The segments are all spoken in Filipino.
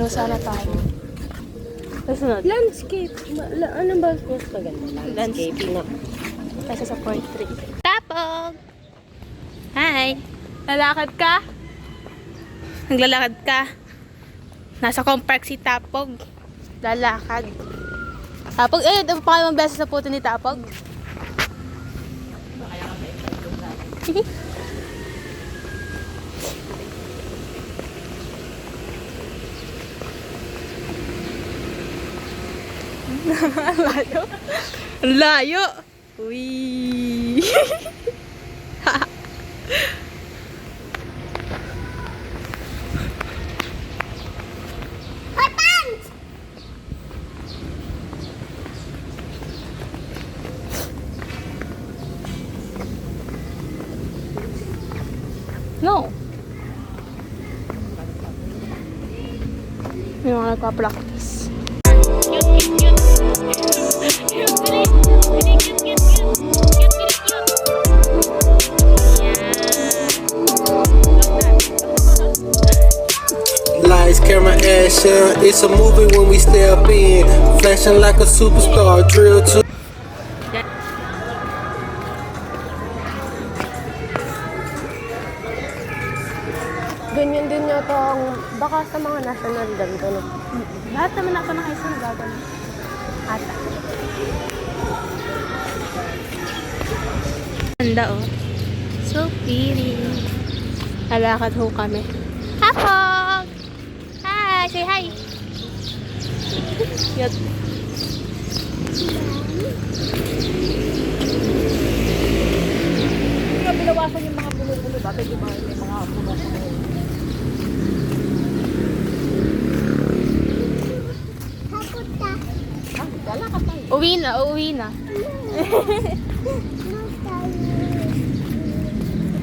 Doon sana tayo. Kasunod. Landscape. Ano ba mas maganda? Landscape. Kasi sa portrait. Tapog! Hi! Lalakad ka? Naglalakad ka? Nasa Compark si Tapog. Lalakad. Tapog, pangalawang beses na puto ni Tapog. Layo. Layo. Uy. No. May mga nagpa-practice. Lights, camera, action. It's a movie when we step in. Flashing like a superstar. Drill to. Ganyan din yata ang baka sa mga national ganito. No? Lahat naman ako na kayo sa nagagano. Ata. Ganda oh. So pretty. Lalakad ho kami. Hapog! Hi! Say hi! Cute. Kaya binawasan yung mga puno-puno. Dati di ba may mga puno-puno. Wala ka tayo. Uwi na, uuwi na.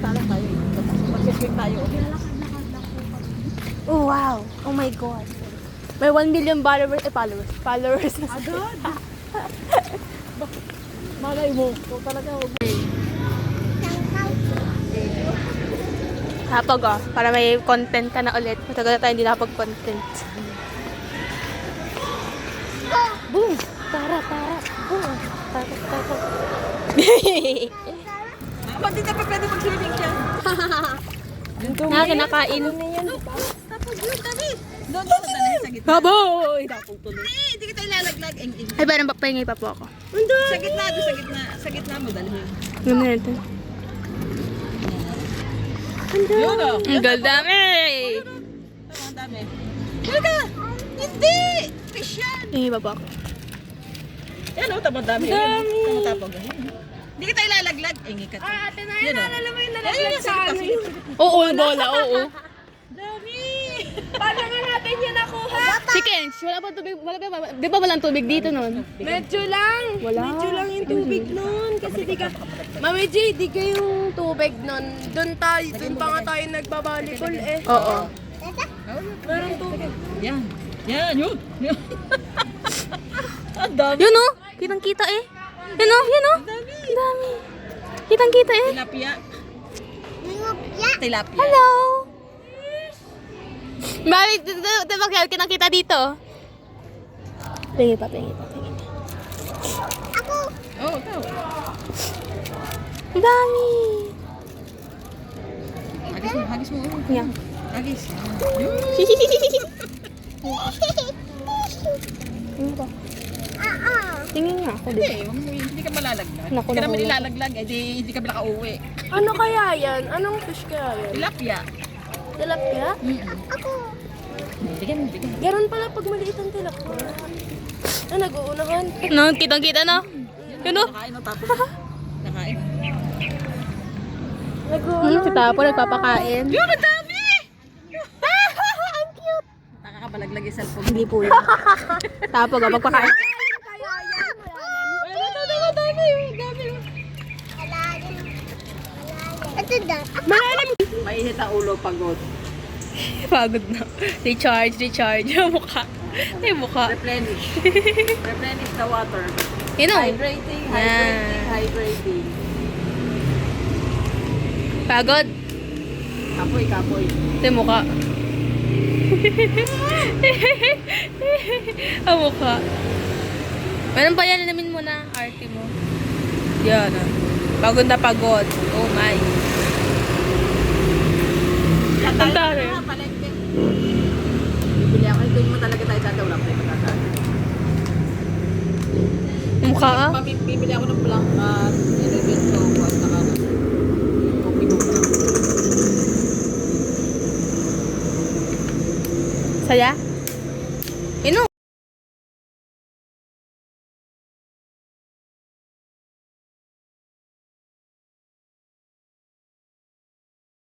Tala tayo. Mag-swim tayo. Oh wow! Oh my God! May 1 million followers. Followers na sila. Agad? Malay mo. Kung talaga huwag mo. Hapag oh, para may content ka na ulit. Matagal na tayo hindi nakapag-content. Boom! Tara! Boom! Tara! Ba't di na pa pwede mag-swimming siya? Na, kinakain. Tapos yun, David. Doon sa dali sa gitna. Baboy! Tapos tuloy. Hindi kita ilalaglag. Ay, parang pahingay pa po ako. Sa gitna, doon sa gitna. Sa gitna mo, dalhin. Alam na natin. Yun o. Ang galdami! Ang dami. Talaga! Hindi! Fish yan! Hingay pa po ako. Yan o, tamang dami. Dami! Tamatapag. Hindi kita ilalaglag. Ingi ka. Ate na yun, naalala mo yung nalaglag sa amin. Oo, bola, oo. Dami! Paano nga natin yun nakuha? Si Kench, wala pa tubig. Di ba walang tubig dito nun? Medyo lang. Wala. Medyo lang yung tubig nun. Kasi di ka... Mami J, di ka yung tubig nun. Doon pa nga tayo nagbabalibol eh. Oo. Merong tubig. Yan. Yan, yun. Ang dami. Yun o! Kitang-kita eh. Yun o! Ang dami. Kitang-kita eh. Tilapia. Tilapia. Hello! Bakit? Diba kitang-kita dito? Pingi pa. Oh, ito. Ang dami! Hagis mo. Yan. Hagis. Tingin nga ako dito. Hindi ka malalaglag. Naku, Hindi ka naman naku. ilalaglag. Hindi ka makauwi. Ano kaya yan? Anong fish kaya yan? Tilapia. Tilapia? Bigyan. Garon pala pag maliit ang tilapia. Nag-uunahan. No, kitang-kita na. Yun o. Nakain o tapos. Nakain. Nag-uunahan. Si Tapo nagpapakain. Yun, ang dami! Ang cute! Nakakabalaglag yung cellphone. Hindi po yun. Tapo ka, magpakain. Kaya yan. Dami. Mainit ang ulo, pagod. Pagod na. Recharge. Mukha. Ay, mukha. Replenish the water. Yun o. Hydrating. Pagod. Kapoy. Ito yung mukha. Ang mukha. Anong palalamin mo na arte mo? Yan ah. Pagod na pagod. Oh my. Ang tari. Bibili ako. Ito mo talaga tayo dadawlang tayo matataas. Mukha ah. Bibili ako ng blanket, nilagyan ko at saka kopi mo. Saya?